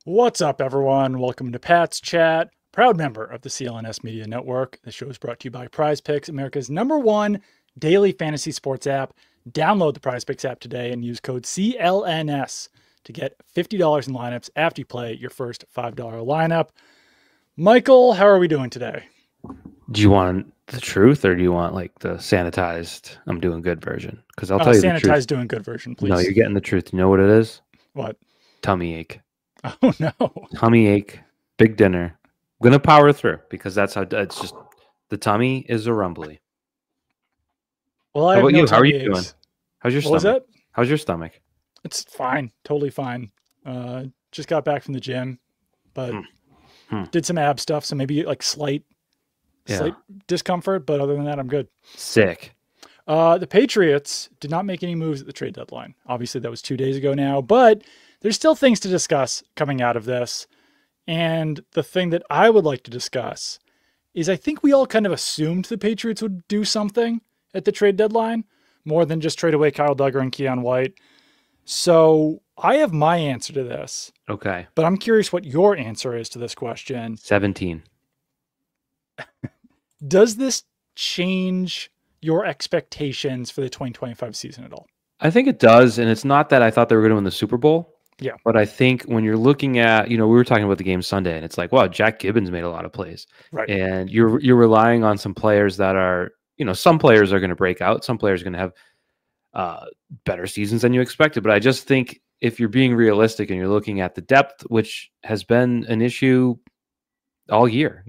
What's up, everyone? Welcome to Pat's Chat, proud member of the CLNS Media Network. The show is brought to you by Prize Picks, America's #1 daily fantasy sports app. Download the Prize Picks app today and use code CLNS to get $50 in lineups after you play your first $5 lineup. Michael, how are we doing today? Do you want the truth or do you want like the sanitized I'm doing good version? Because I'll tell you the truth. Sanitized doing good version, please. No, you're getting the truth. You know what it is? What? Tummy ache. Oh, no. Tummy ache, big dinner. I'm going to power through because that's how it's just the tummy is a rumbly. Well, I How have about no you? How are tummy you doing? aches. How's your What was stomach? that? How's your stomach? It's fine. Totally fine. Just got back from the gym, but did some ab stuff, so maybe like slight discomfort, but other than that, I'm good. Sick. The Patriots did not make any moves at the trade deadline. Obviously, that was 2 days ago now, but there's still things to discuss coming out of this. And the thing that I would like to discuss is I think we all kind of assumed the Patriots would do something at the trade deadline, more than just trade away Kyle Duggar and Keion White. So I have my answer to this. Okay. But I'm curious what your answer is to this question. 17. Does this change your expectations for the 2025 season at all? I think it does. And it's not that I thought they were going to win the Super Bowl. Yeah. But I think when you're looking at, we were talking about the game Sunday, and it's like, wow, Jack Gibbons made a lot of plays. Right. And you're relying on some players that are, some players are going to break out. Some players are going to have better seasons than you expected. But I just think if you're being realistic and you're looking at the depth, which has been an issue all year,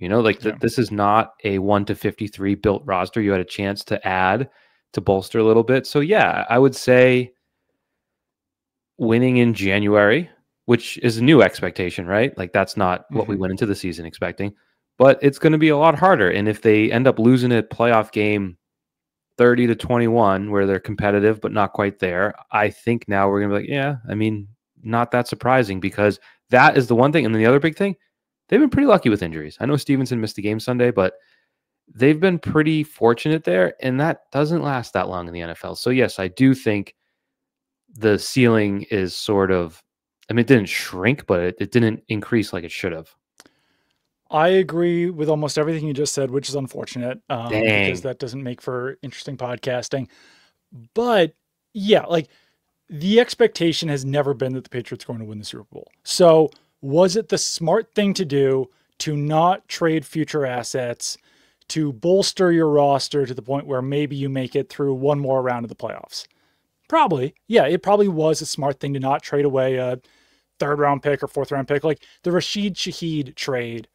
this is not a 1-53 built roster. You had a chance to add, to bolster a little bit. So yeah, I would say winning in January, which is a new expectation, right? Like that's not what we went into the season expecting, but it's going to be a lot harder. And if they end up losing a playoff game 30-21, where they're competitive, but not quite there, I think now we're going to be like, yeah, I mean, not that surprising, because that is the one thing. And then the other big thing, they've been pretty lucky with injuries. I know Stevenson missed the game Sunday, but they've been pretty fortunate there. And that doesn't last that long in the NFL. So yes, I do think the ceiling is sort of, it didn't shrink, but it didn't increase like it should have. I agree with almost everything you just said, which is unfortunate because that doesn't make for interesting podcasting. But yeah, like the expectation has never been that the Patriots are going to win the Super Bowl. So was it the smart thing to do to not trade future assets, to bolster your roster to the point where maybe you make it through one more round of the playoffs? Probably. Yeah, it probably was a smart thing to not trade away a third-round pick or fourth-round pick. Like the Rashid Shaheed trade,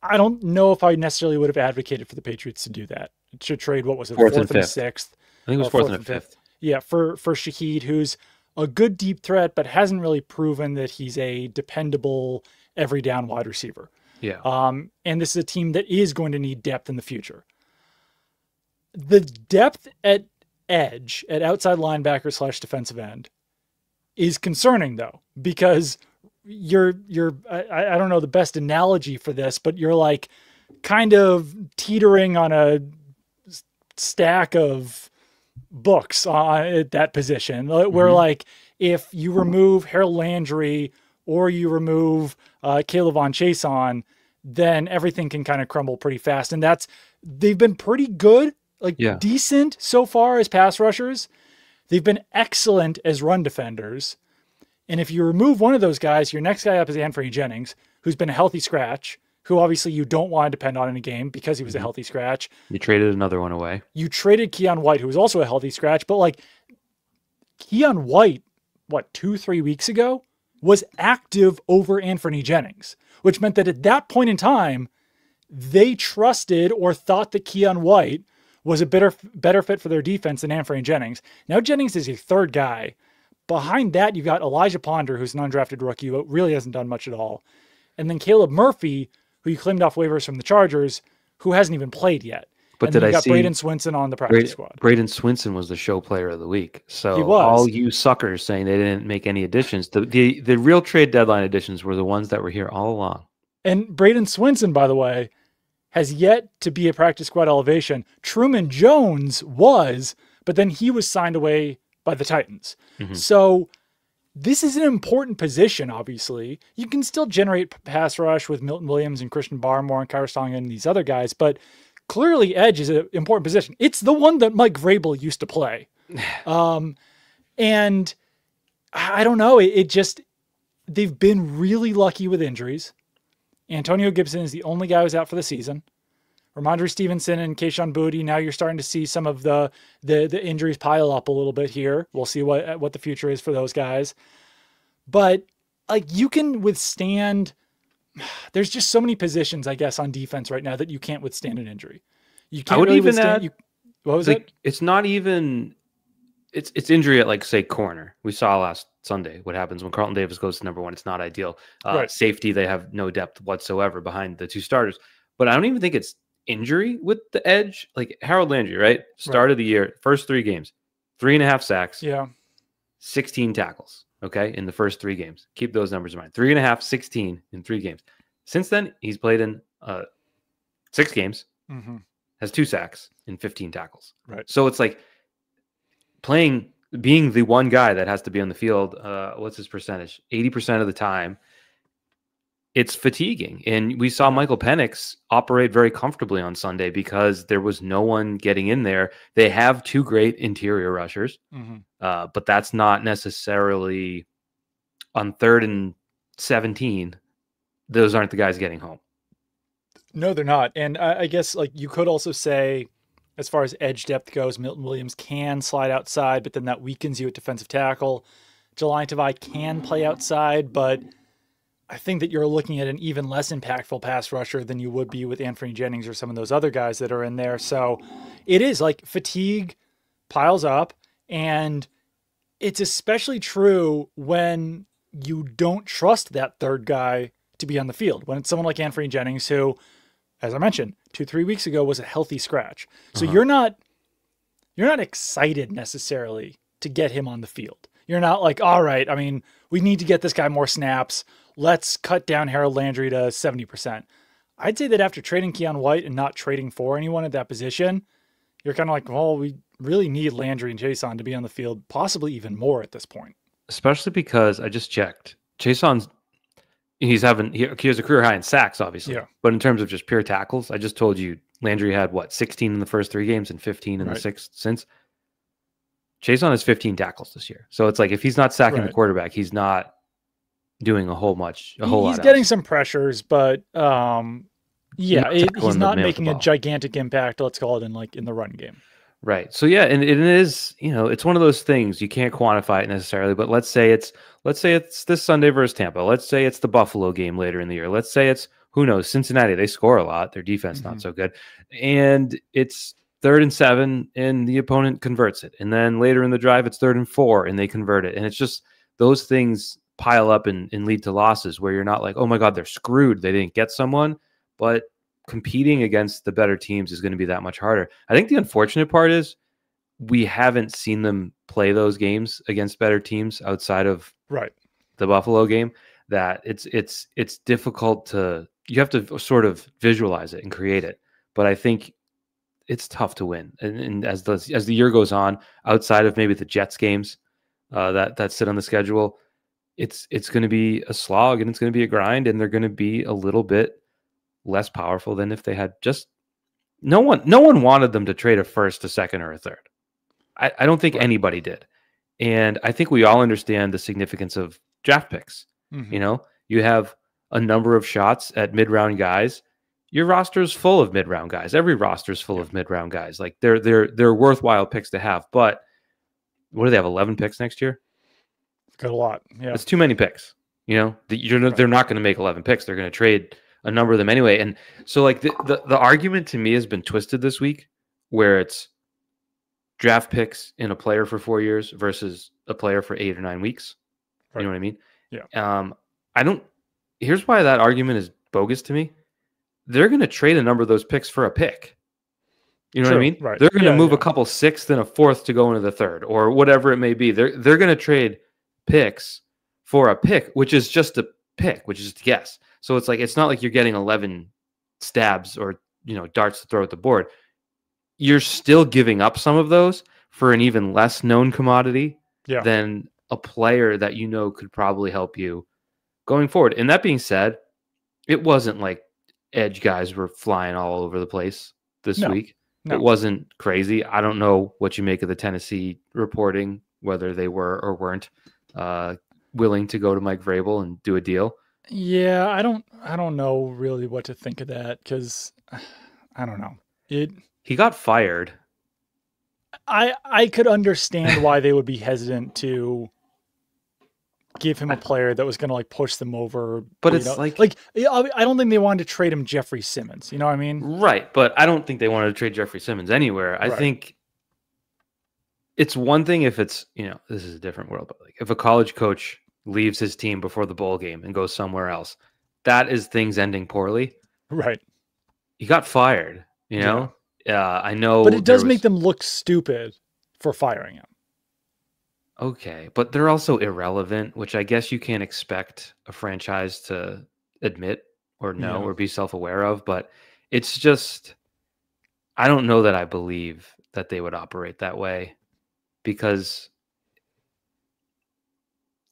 I don't know if I necessarily would have advocated for the Patriots to do that. To trade, what was it, fourth and sixth? I think it was fourth and fifth. Yeah, for Shaheed, who's a good deep threat, but hasn't really proven that he's a dependable every down wide receiver. Yeah. And this is a team that is going to need depth in the future. The depth at edge, at outside linebacker / defensive end, is concerning though, because you're I don't know the best analogy for this, but you're like kind of teetering on a stack of books at that position, where like if you remove Harold Landry or you remove Caleb Von Chason, then everything can kind of crumble pretty fast. And they've been pretty good, decent so far as pass rushers. They've been excellent as run defenders. And if you remove one of those guys, your next guy up is Anthony Jennings, who's been a healthy scratch, who obviously you don't want to depend on in a game because he was a healthy scratch. You traded another one away. You traded Keion White, who was also a healthy scratch, but like Keion White, 2-3 weeks ago, was active over Anthony Jennings, which meant that at that point in time, they trusted or thought that Keion White was a better fit for their defense than Anthony Jennings. Now Jennings is a third guy. Behind that, you've got Elijah Ponder, who's an undrafted rookie, who really hasn't done much at all. And then Caleb Murphy, who you claimed off waivers from the Chargers, who hasn't even played yet. But and then you got Braden Swinson on the practice squad. Braden Swinson was the show player of the week. So he was. All you suckers saying they didn't make any additions, the real trade deadline additions were the ones that were here all along. And Braden Swinson, by the way, has yet to be a practice squad elevation. Truman Jones was, but then he was signed away by the Titans. So this is an important position, obviously. You can still generate pass rush with Milton Williams and Christian Barmore and Kyrie Song and these other guys, but clearly edge is an important position. It's the one that Mike Vrabel used to play. And I don't know. They've been really lucky with injuries. Antonio Gibson is the only guy who's out for the season. Ramondre Stevenson and Kayshon Boutte, now you're starting to see some of the injuries pile up a little bit here. We'll see what the future is for those guys. But like, you can withstand, there's just so many positions, I guess, on defense right now that you can't withstand an injury. You can't really withstand. What was it? It's not even, it's injury at, like, say, corner. We saw last Sunday what happens when Carlton Davis goes to number one. It's not ideal. Right. Safety, they have no depth whatsoever behind the two starters. But I don't even think it's injury with the edge. Like Harold Landry, right? Start of the year, first 3 games, 3.5 sacks, 16 tackles. Okay, in the first 3 games. Keep those numbers in mind. 3.5, 16 in 3 games. Since then, he's played in 6 games, has 2 sacks and 15 tackles. Right. So it's like being the one guy that has to be on the field. What's his percentage? 80% of the time. It's fatiguing. And we saw Michael Penix operate very comfortably on Sunday because there was no one getting in there. They have 2 great interior rushers, but that's not necessarily on 3rd and 17. Those aren't the guys getting home. No, they're not. And I guess, like, you could also say, as far as edge depth goes, Milton Williams can slide outside, but then that weakens you at defensive tackle. Jelani Tavai can play outside, but I think that you're looking at an even less impactful pass rusher than you would be with Anthony Jennings or some of those other guys that are in there. So it is like fatigue piles up, and it's especially true when you don't trust that third guy to be on the field. When it's someone like Anthony Jennings, who, as I mentioned, 2-3 weeks ago was a healthy scratch. So you're not excited necessarily to get him on the field. You're not like, all right, I mean, we need to get this guy more snaps. Let's cut down Harold Landry to 70%. I'd say that after trading Keion White and not trading for anyone at that position, you're kind of like, well, we really need Landry and Chason to be on the field, possibly even more at this point. Especially because I just checked. Chason's, he has a career high in sacks, obviously. Yeah. But in terms of just pure tackles, I just told you Landry had, 16 in the first 3 games and 15 in the 6 since. Chason has 15 tackles this year. So it's like, if he's not sacking the quarterback, he's not doing a whole lot. He's getting some pressures, but he's not making a gigantic impact, let's call it, in the run game. Right. So yeah, and it is, it's one of those things you can't quantify it necessarily, but let's say it's this Sunday versus Tampa. Let's say it's the Buffalo game later in the year. Let's say it's, who knows, Cincinnati. They score a lot. Their defense not so good. And it's 3rd and 7 and the opponent converts it. And then later in the drive, it's 3rd and 4 and they convert it. And it's just those things pile up and lead to losses where you're not like, oh my God, they're screwed. They didn't get someone. But competing against the better teams is going to be that much harder. I think the unfortunate part is we haven't seen them play those games against better teams outside of the Buffalo game, that it's difficult to, you have to sort of visualize it and create it. But I think it's tough to win. And as the year goes on, outside of maybe the Jets games that sit on the schedule, it's going to be a slog and it's going to be a grind, and they're going to be a little bit less powerful than if they had just no one wanted them to trade a first, a second, or a third. I don't think anybody did. And I think we all understand the significance of draft picks. You have a number of shots at mid-round guys. Your roster is full of mid-round guys. Every roster is full of mid-round guys. Like they're worthwhile picks to have. But what do they have? 11 picks next year? Got a lot. Yeah, it's too many picks. They're not going to make 11 picks. They're going to trade a number of them anyway. And so, like, the argument to me has been twisted this week, where it's draft picks in a player for 4 years versus a player for 8 or 9 weeks. You know what I mean? Yeah. Here's why that argument is bogus to me. They're going to trade a number of those picks for a pick. You know what I mean? Right. They're going to move a couple 6th and a 4th to go into the 3rd, or whatever it may be. They're going to trade picks for a pick, which is just a pick, which is just a guess. So it's like, it's not like you're getting 11 stabs or, darts to throw at the board. You're still giving up some of those for an even less known commodity than a player that you know could probably help you going forward. And that being said, it wasn't like edge guys were flying all over the place this week. No. It wasn't crazy. I don't know what you make of the Tennessee reporting, whether they were or weren't willing to go to Mike Vrabel and do a deal. Yeah, I don't know really what to think of that, because I don't know. He got fired. I could understand why they would be hesitant to give him a player that was going to like push them over. But it's like I don't think they wanted to trade him Jeffrey Simmons. You know what I mean? Right. But I don't think they wanted to trade Jeffrey Simmons anywhere. I think it's one thing if it's, this is a different world, but like if a college coach leaves his team before the bowl game and goes somewhere else, that is things ending poorly. Right. He got fired, know? I know. But it does make them look stupid for firing him. Okay, but they're also irrelevant, which I guess you can't expect a franchise to admit or know or be self-aware of. But it's just, I don't know that I believe that they would operate that way, because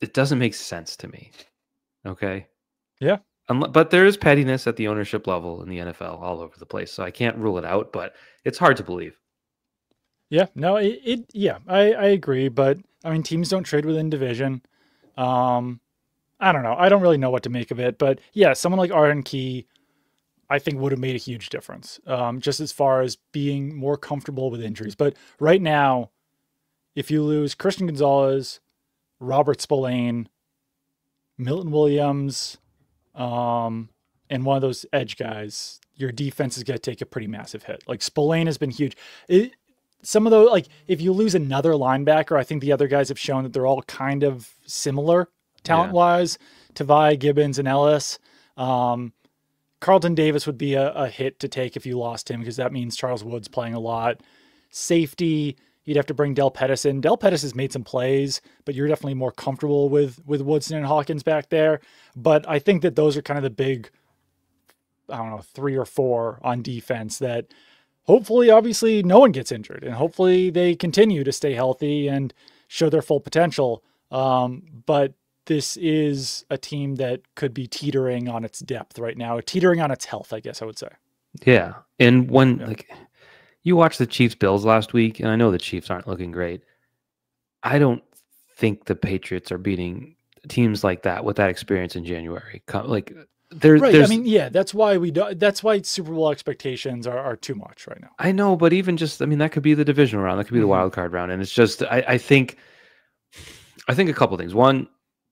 it doesn't make sense to me. Okay? Yeah. But there is pettiness at the ownership level in the NFL all over the place, so I can't rule it out, but it's hard to believe. Yeah, no, I agree, but I mean, teams don't trade within division. I don't know. I don't really know what to make of it, but yeah, someone like Arden Key, I think would have made a huge difference, just as far as being more comfortable with injuries. But right now, if you lose Christian Gonzalez, Robert Spillane, Milton Williams, and one of those edge guys, your defense is going to take a pretty massive hit. Like Spillane has been huge. Some of those, like if you lose another linebacker, I think the other guys have shown that they're all kind of similar talent-wise. Tavai, Gibbons, and Ellis. Carlton Davis would be a hit to take if you lost him, because that means Charles Wood's playing a lot. Safety, you'd have to bring Del Pettis in. Del Pettis has made some plays, but you're definitely more comfortable with Woodson and Hawkins back there. But I think that those are kind of the big, 3 or 4 on defense that hopefully, obviously, no one gets injured, and hopefully they continue to stay healthy and show their full potential. But this is a team that could be teetering on its depth right now, teetering on its health, I guess I would say. Yeah. And when you watched the Chiefs Bills last week, and I know the Chiefs aren't looking great, I don't think the Patriots are beating teams like that with that experience in January. I mean, that's why Super Bowl expectations are too much right now. I know, but even just, that could be the divisional round, that could be the wild card round, and it's just, I think a couple things. One,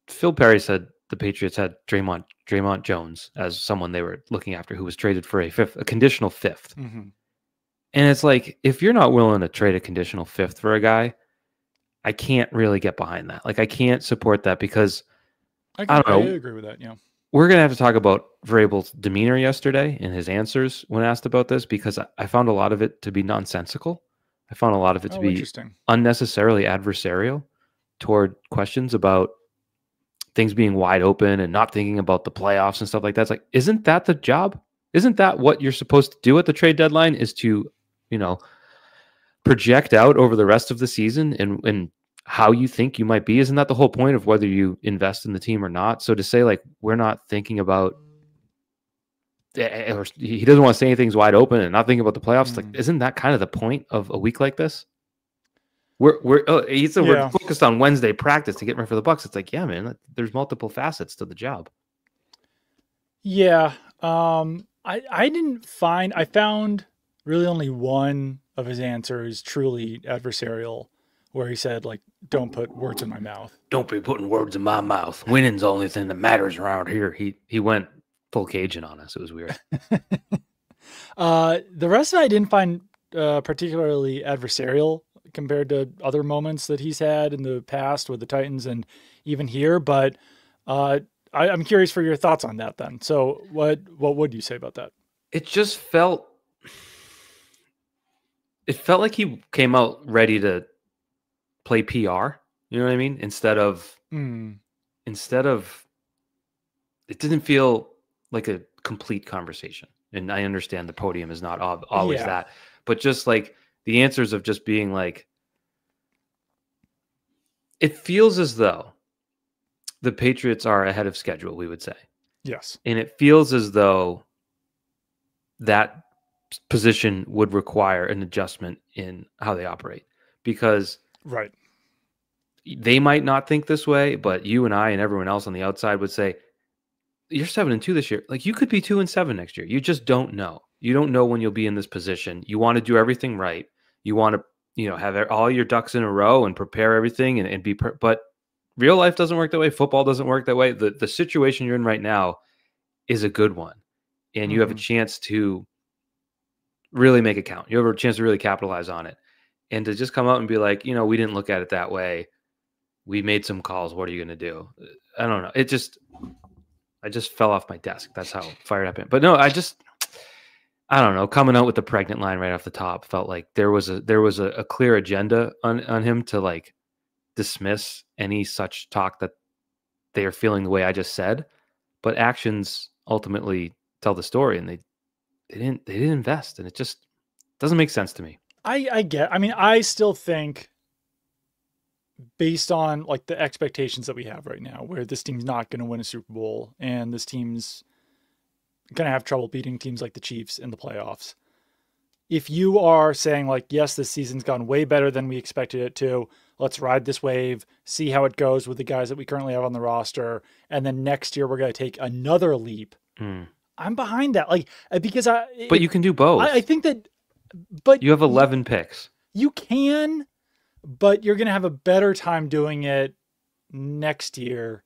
Phil Perry said the Patriots had Draymond Jones as someone they were looking after, who was traded for a conditional fifth. And it's like, if you're not willing to trade a conditional fifth for a guy, I can't really get behind that. Like, I can't support that, because I don't know. I agree with that. Yeah. We're going to have to talk about Vrabel's demeanor yesterday and his answers when asked about this, because I found a lot of it to be nonsensical. I found a lot of it to be unnecessarily adversarial toward questions about things being wide open and not thinking about the playoffs and stuff like that. It's like, isn't that the job? Isn't that what you're supposed to do at the trade deadline, is to, project out over the rest of the season and how you think you might be? Isn't that the whole point of whether you invest in the team or not? So to say, like, we're not thinking about, or he doesn't want to say anything's wide open and not thinking about the playoffs, like, isn't that kind of the point of a week like this? We're focused on Wednesday practice to get ready for the Bucs. It's like, yeah, man, there's multiple facets to the job. Yeah. I found really only one of his answers truly adversarial, where he said, like, don't put words in my mouth. Don't be putting words in my mouth. Winning's the only thing that matters around here. He went full Cajun on us. It was weird. The rest of it I didn't find particularly adversarial compared to other moments that he's had in the past with the Titans and even here. But I'm curious for your thoughts on that then. So what would you say about that? It just felt like he came out ready to play PR. You know what I mean? Instead of it didn't feel like a complete conversation. And I understand the podium is not always that, but just like the answers of just being like, It feels as though the Patriots are ahead of schedule, we would say. Yes. And it feels as though that position would require an adjustment in how they operate, because Right. they might not think this way, but you and I and everyone else on the outside would say, you're 7-2 this year. Like, you could be 2-7 next year. You just don't know. You don't know when you'll be in this position. You want to do everything right. You want to, have all your ducks in a row and prepare everything and be, but real life doesn't work that way. Football doesn't work that way. The situation you're in right now is a good one. And you have a chance to really make it count. You have a chance to really capitalize on it. And to just come out and be like, we didn't look at it that way. We made some calls. What are you going to do? I don't know. I just fell off my desk. That's how fired up. But no, I don't know. Coming out with the pregnant line right off the top felt like there was a clear agenda on him to like dismiss any such talk that they are feeling the way I just said. But actions ultimately tell the story, and they didn't invest, and it just doesn't make sense to me. I still think, based on like the expectations that we have right now, where this team's not going to win a Super Bowl and this team's going to have trouble beating teams like the Chiefs in the playoffs. If you are saying like, yes, this season's gone way better than we expected it to, let's ride this wave, see how it goes with the guys that we currently have on the roster, and then next year we're going to take another leap. I'm behind that. Like, because but you can do both. I think that, but you have 11 picks. You can, but you're going to have a better time doing it next year.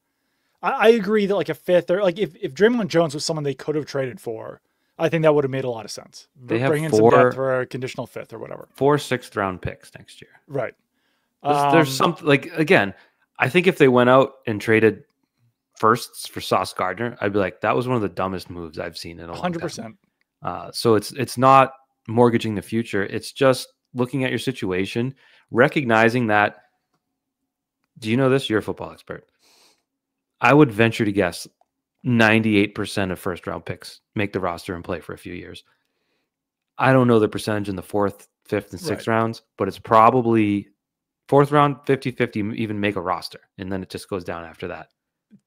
I agree that like a fifth, or like if Draymond Jones was someone they could have traded for, I think that would have made a lot of sense. They have bring in some depth for a conditional fifth or whatever. 4 6th-round picks next year. Right. There's something like, again, I think if they went out and traded firsts for Sauce Gardner, I'd be like, that was one of the dumbest moves I've seen in a long 100%. time. So it's not mortgaging the future. It's just looking at your situation, recognizing that, do you know this? You're a football expert. I would venture to guess 98% of first-round picks make the roster and play for a few years. I don't know the percentage in the 4th, 5th, and 6th rounds, but it's probably 4th round, 50-50, even make a roster, and then it just goes down after that.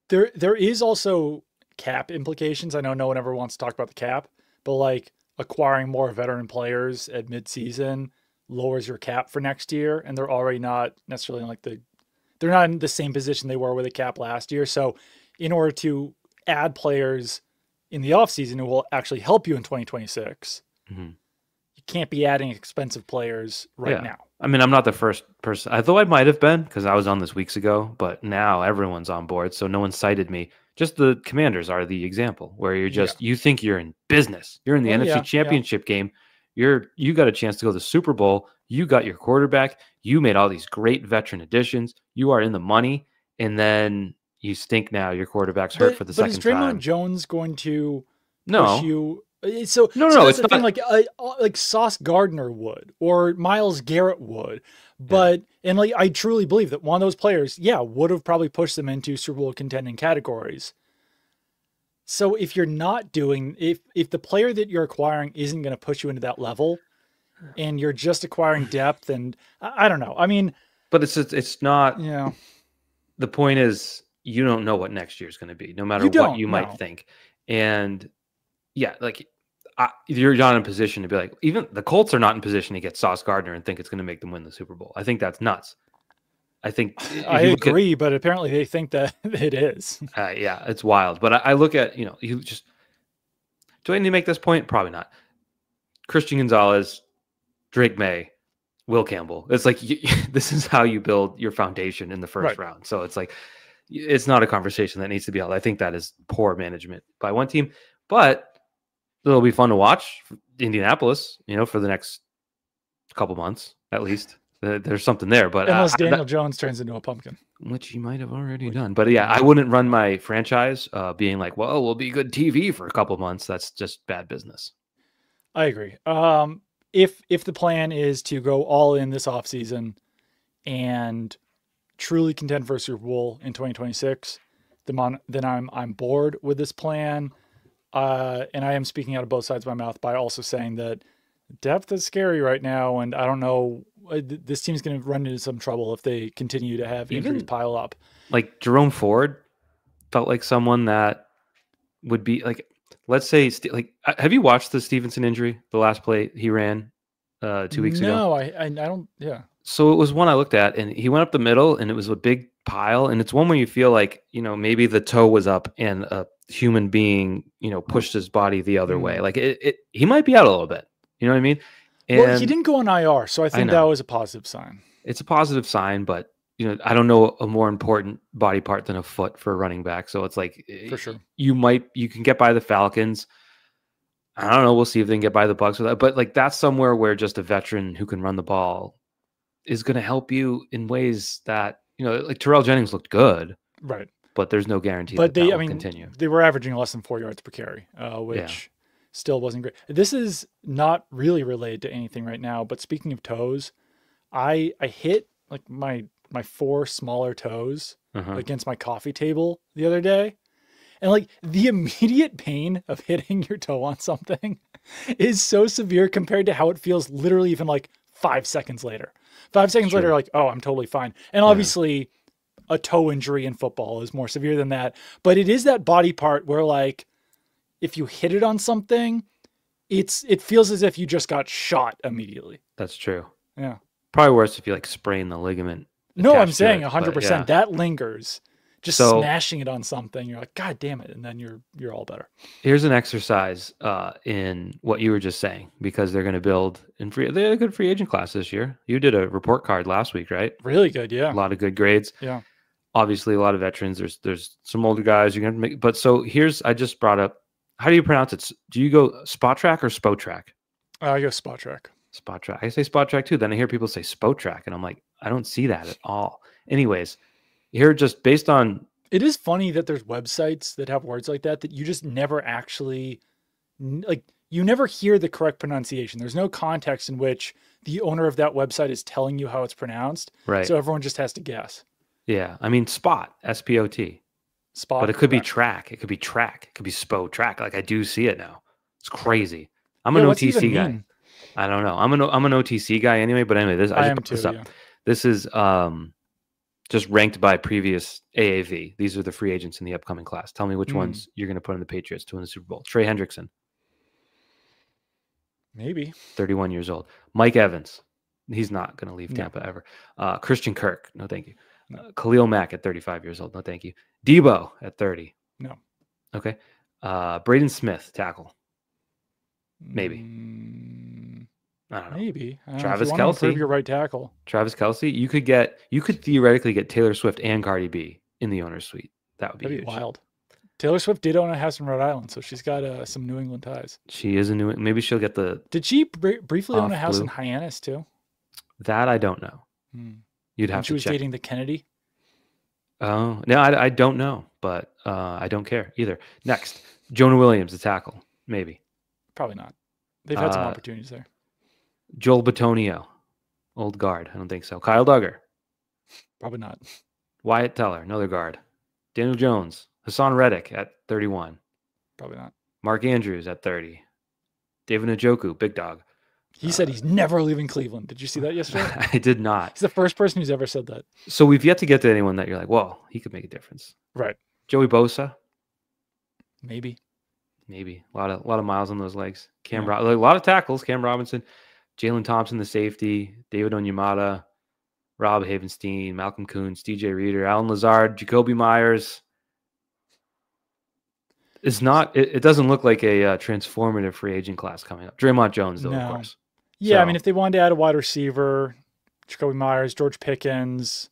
There is also cap implications. I know no one ever wants to talk about the cap, but like acquiring more veteran players at midseason lowers your cap for next year, and they're already not necessarily in like they're not in the same position they were with the cap last year. So in order to add players in the offseason who will actually help you in 2026, you can't be adding expensive players now. I mean, I'm not the first person. I thought I might have been because I was on this weeks ago, but now everyone's on board, so no one cited me. Just the Commanders are the example where you're just you think you're in business. You're in the NFC Championship game. You got a chance to go to the Super Bowl. You got your quarterback. You made all these great veteran additions. You are in the money, and you stink now. Your quarterback's hurt for the second time. But is Draymond Jones going to push you? No, so it's the not. Thing, like Sauce Gardner would, or Myles Garrett would, but and like I truly believe that one of those players, would have probably pushed them into Super Bowl contending categories. So if you're not doing, if the player that you're acquiring isn't going to push you into that level, and you're just acquiring depth, and I don't know. I mean, but it's not. Yeah. The point is, you don't know what next year's going to be, no matter what you might think, and like. You're not in position to be like, even the Colts are not in position to get Sauce Gardner and think it's going to make them win the Super Bowl. I think that's nuts. I think I agree, but apparently they think that it is. It's wild. But I look at, you just, do I need to make this point? Probably not. Christian Gonzalez, Drake May, Will Campbell. It's like, this is how you build your foundation in the first round. So it's like, it's not a conversation that needs to be held. I think that is poor management by one team, but it'll be fun to watch Indianapolis, for the next couple months, at least. There's something there. But unless Daniel Jones turns into a pumpkin. Which he might have already done. But I wouldn't run my franchise being like, well, we'll be good TV for a couple months. That's just bad business. I agree. If the plan is to go all in this offseason and truly contend for a Super Bowl in 2026, then I'm bored with this plan. And I am speaking out of both sides of my mouth by also saying that depth is scary right now, and I don't know this team's going to run into some trouble if they continue to have injuries pile up. Like Jerome Ford felt like someone that would be like, let's say, have you watched the Stevenson injury, the last play he ran 2 weeks ago? No, I don't. Yeah. So it was one I looked at, and he went up the middle, and it was a big pile, and it's one where you feel like, maybe the toe was up and a human being, pushed his body the other way. Like he might be out a little bit. You know what I mean? And well, he didn't go on IR, so I think that was a positive sign. It's a positive sign, but I don't know a more important body part than a foot for a running back. So it's like, for sure, you can get by the Falcons. I don't know. We'll see if they can get by the Bucs with that. But like, that's somewhere where just a veteran who can run the ball is going to help you in ways that, like Terrell Jennings looked good, right? But there's no guarantee that will continue. They were averaging less than 4 yards per carry, which still wasn't great. This is not really related to anything right now. But speaking of toes, I hit like my 4 smaller toes against my coffee table the other day. And like the immediate pain of hitting your toe on something is so severe compared to how it feels literally even like 5 seconds later. 5 seconds later, like, oh, I'm totally fine. And obviously a toe injury in football is more severe than that. But it is that body part where like, if you hit it on something, it feels as if you just got shot immediately. That's true. Yeah. Probably worse if you like sprain the ligament. No, I'm saying 100%. That lingers. Just smashing it on something, you're like, God damn it, and then you're all better. Here's an exercise in what you were just saying, because they're going to build they had a good free agent class this year. You did a report card last week, right? Really good, yeah. A lot of good grades. Yeah. Obviously, a lot of veterans. There's some older guys you're going to make. But so I just brought up, how do you pronounce it? Do you go spot track or spo track? I go spot track. Spot track. I say spot track too. Then I hear people say spo track, and I'm like, I don't see that at all. Anyways. Here, just based on... It is funny that there's websites that have words like that you just never actually... Like, you never hear the correct pronunciation. There's no context in which the owner of that website is telling you how it's pronounced. Right. So everyone just has to guess. Yeah. I mean, spot, S-P-O-T. Spot. But it could be track. It could be track. It could be spo track. Like, I do see it now. It's crazy. I'm an OTC guy. I don't know. I'm an OTC guy anyway, but anyway, I just put this up. Yeah. This is... just ranked by previous AAV. These are the free agents in the upcoming class. Tell me which ones you're going to put in the Patriots to win the Super Bowl. Trey Hendrickson. Maybe. 31 years old. Mike Evans. He's not going to leave Tampa ever. Christian Kirk. No, thank you. Khalil Mack at 35 years old. No, thank you. Debo at 30. No. Okay. Braden Smith, tackle. Maybe. I don't know. Maybe. Travis Kelce. Your right tackle. Travis Kelce. You could theoretically get Taylor Swift and Cardi B in the owner's suite. That'd be huge. Wild. Taylor Swift did own a house in Rhode Island, so she's got some New England ties. She is a New. Maybe she'll get the. Did she briefly own a house in Hyannis too? That I don't know. You'd have to check. She was dating the Kennedy. Oh no, I don't know, but I don't care either. Next, Jonah Williams, the tackle. Maybe. Probably not. They've had some opportunities there. Joel Bitonio, old guard. I don't think so. Kyle Duggar. Probably not. Wyatt Teller, another guard. Daniel Jones. Hassan Reddick at 31. Probably not. Mark Andrews at 30. David Njoku, big dog. He said he's never leaving Cleveland. Did you see that yesterday? I did not. He's the first person who's ever said that. So we've yet to get to anyone that you're like, well, he could make a difference. Right. Joey Bosa. Maybe. A lot of miles on those legs. A lot of tackles. Cam Robinson. Jalen Thompson, the safety, David Onyemata, Rob Havenstein, Malcolm Kuhn, DJ Reader, Alan Lazard, Jacoby Myers. It's not. It doesn't look like a transformative free agent class coming up. Draymond Jones, though, of course. Yeah, so, I mean, if they wanted to add a wide receiver, Jacoby Myers, George Pickens,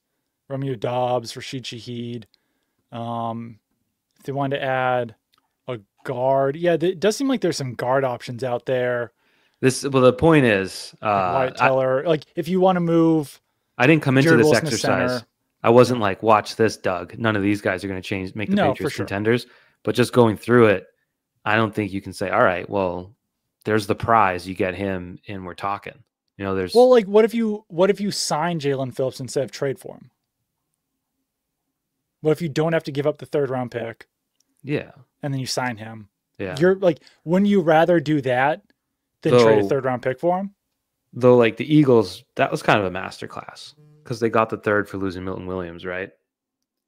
Romeo Dobbs, Rashid Shaheed. If they wanted to add a guard, it does seem like there's some guard options out there. The point is, Wyatt Teller. If you want to move, I didn't come into this exercise. I wasn't like, watch this, Doug. None of these guys are going to make the Patriots contenders. But just going through it, I don't think you can say, all right, well, there's the prize. You get him, and we're talking. There's what if you sign Jalen Phillips instead of trade for him? What if you don't have to give up the 3rd round pick? Yeah, and then you sign him. Yeah, you're like, wouldn't you rather do that than trade a 3rd round pick for him? Though, like the Eagles, that was kind of a masterclass because they got the third for losing Milton Williams, right?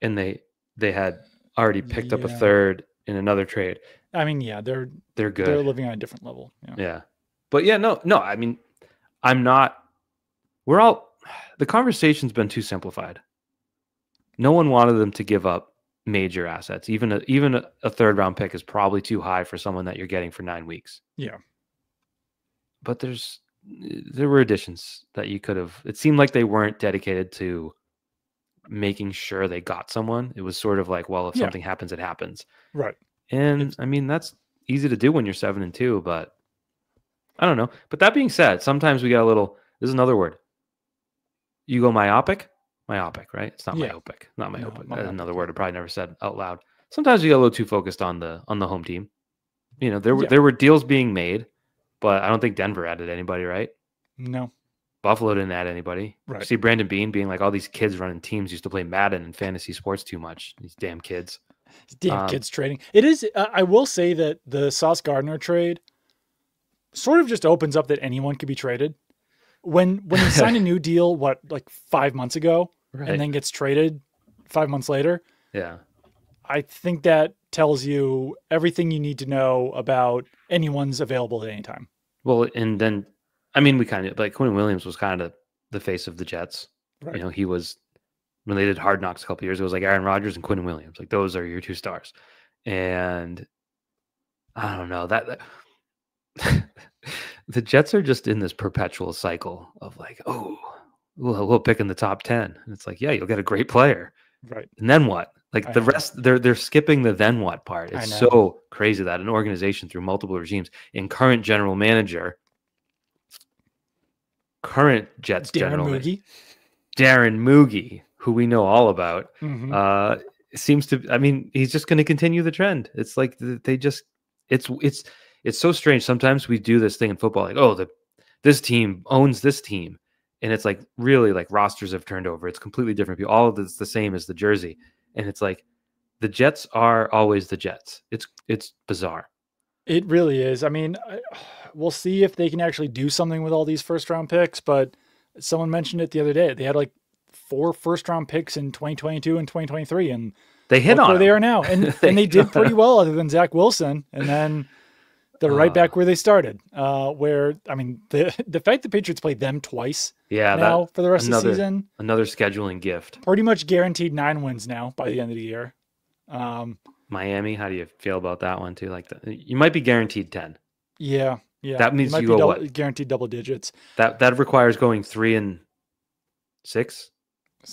And they had already picked up a third in another trade. I mean, yeah, they're good. They're living on a different level. Yeah. But yeah, no. I mean, I'm not. We're all. The conversation's been too simplified. No one wanted them to give up major assets. Even a third round pick is probably too high for someone that you're getting for 9 weeks. Yeah. But there were additions that you could have. It seemed like they weren't dedicated to making sure they got someone. It was sort of like, well, if something happens, it happens. Right. And I mean, that's easy to do when you're 7-2, but I don't know. But that being said, sometimes we get a little, this is another word. You go myopic, right? It's not myopic, not myopic. That's another word I probably never said out loud. Sometimes we get a little too focused on the home team. You know, there were deals being made, but I don't think Denver added anybody, right? No. Buffalo didn't add anybody. Right. You see Brandon Beane being like, all these kids running teams used to play Madden and fantasy sports too much. These damn kids. Kids trading. It is. I will say that the Sauce Gardner trade sort of just opens up that anyone could be traded. When he signed a new deal, like 5 months ago, and then gets traded 5 months later. Yeah. I think that tells you everything you need to know about anyone's available at any time. Well, and then, I mean, we kind of, like, Quinn Williams was kind of the face of the Jets. Right. You know, he was, when they did Hard Knocks a couple years ago, it was like Aaron Rodgers and Quinn Williams. Like, those are your two stars. And I don't know, that the Jets are just in this perpetual cycle of like, oh, we'll pick in the top 10. And it's like, yeah, you'll get a great player. Right. And then what? Like the rest, they're skipping the then what part. It's so crazy that an organization through multiple regimes in current Jets general manager, Darren Moogie, who we know all about, seems to, I mean, he's just going to continue the trend. It's like they just, it's so strange. Sometimes we do this thing in football, like, oh, this team owns this team. And it's like, really, like, rosters have turned over. It's completely different people. All of it's the same as the jersey. And it's like, the Jets are always the Jets. It's bizarre. It really is. I mean, we'll see if they can actually do something with all these first-round picks. But someone mentioned it the other day. They had like 4 first-round picks in 2022 and 2023. And they hit on where they are now. And they did pretty well other than Zach Wilson. And then they're right back where they started, where, I mean, the fact the Patriots played them twice now for the rest of the season. Another scheduling gift. Pretty much guaranteed 9 wins now by the end of the year. Miami, how do you feel about that one too? Like, you might be guaranteed 10. Yeah. That means you go what? Guaranteed double digits. That requires going 3-6.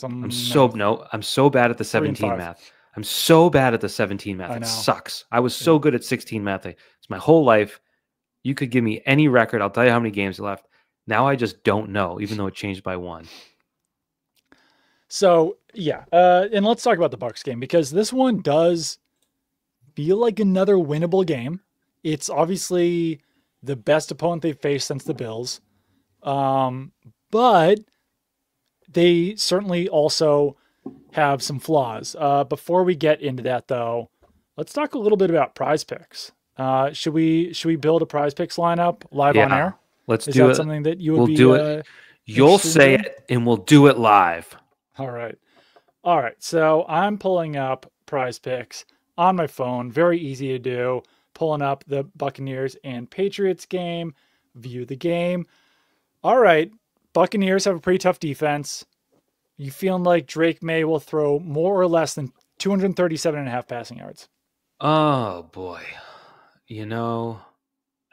I'm so bad at the 17 math. I'm so bad at the 17 math. It sucks. I was so good at 16 math. It's my whole life. You could give me any record. I'll tell you how many games left. Now I just don't know, even though it changed by 1. So, yeah. And let's talk about the Bucs game, because this one does feel like another winnable game. It's obviously the best opponent they've faced since the Bills. But they certainly also have some flaws. Before we get into that, though, let's talk a little bit about Prize Picks. Should we build a Prize Picks lineup live on air? Let's do it. Is that something that you would be? We'll do it. You'll say it, and we'll do it live. All right. So I'm pulling up Prize Picks on my phone. Very easy to do. Pulling up the Buccaneers and Patriots game. View the game. All right. Buccaneers have a pretty tough defense. You feeling like Drake May will throw more or less than 237.5 passing yards? Oh, boy. You know,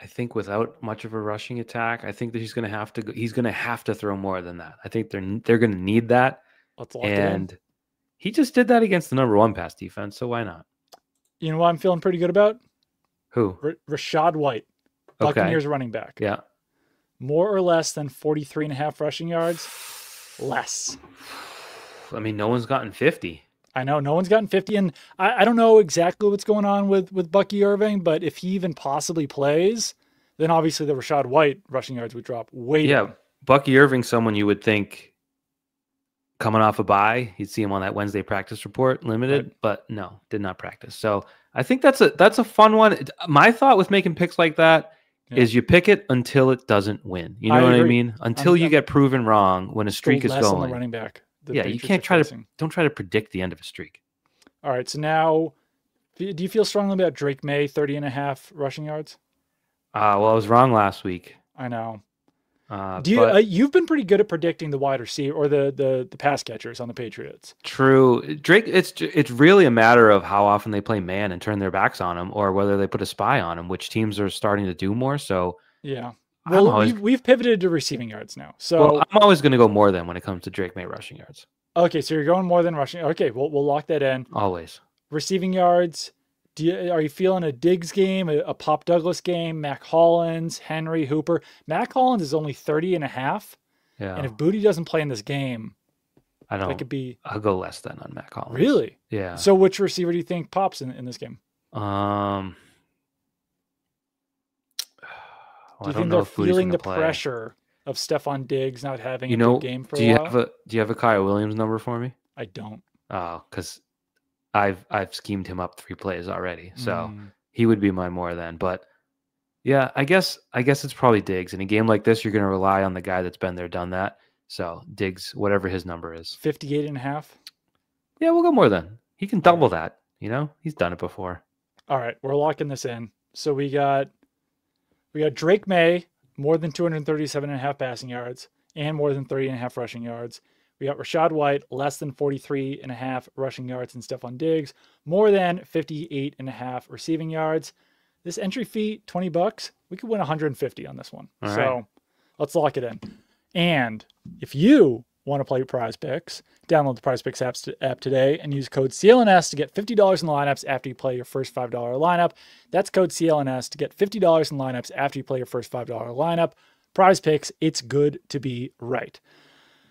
I think without much of a rushing attack, I think that he's going to have to throw more than that. I think they're going to need that. Let's lock it in. He just did that against the number 1 pass defense, so why not? You know what I'm feeling pretty good about? Who? Rashad White, Buccaneers running back. Yeah. More or less than 43.5 rushing yards? Less. I mean, no one's gotten 50. I know, no one's gotten 50, and I don't know exactly what's going on with Bucky Irving, but if he even possibly plays, then obviously the Rashad White rushing yards would drop way down. Bucky Irving's someone you would think coming off a bye, you'd see him on that Wednesday practice report, limited, but no, did not practice. So I think that's a fun one. My thought with making picks like that is you pick it until it doesn't win. You know what I mean? Until you get proven wrong when a streak is going. On the running back. Yeah, you can't don't try to predict the end of a streak. All right, so now, do you feel strongly about Drake May 30.5 rushing yards? Well, I was wrong last week. I know. You've been pretty good at predicting the wide receiver or the pass catchers on the Patriots. True. Drake, it's really a matter of how often they play man and turn their backs on him, or whether they put a spy on him, which teams are starting to do more. So yeah. Well, we've pivoted to receiving yards now. So I'm always going to go more than when it comes to Drake May rushing yards. Okay, so you're going more than rushing. Okay, we'll lock that in. Always. Receiving yards. Are you feeling a Diggs game, a Pop Douglas game, Mac Hollins, Henry, Hooper? Mac Hollins is only 30.5. Yeah. And if Booty doesn't play in this game, that could be. I'll go less than on Mac Hollins. Really? Yeah. So which receiver do you think pops in this game? Do you think they're feeling the pressure of Stephon Diggs not having a good game for a while? Do you have a Kyle Williams number for me? I don't. Oh, because I've schemed him up 3 plays already, so he would be my more than. But yeah, I guess it's probably Diggs. In a game like this, you're going to rely on the guy that's been there, done that. So Diggs, whatever his number is, 58.5. Yeah, we'll go more than. He can double that. You know, he's done it before. All right, we're locking this in. So we got Drake May more than 237.5 passing yards and more than 30.5 rushing yards. We got Rachaad White, less than 43.5 rushing yards, and Stephon Diggs, more than 58.5 receiving yards. This entry fee, $20, we could win 150 on this one. All so right. Let's lock it in. And if you want to play Prize Picks, download the Prize Picks app today and use code CLNS to get $50 in the lineups after you play your first $5 lineup. That's code CLNS to get $50 in lineups after you play your first $5 lineup. Prize Picks, it's good to be right.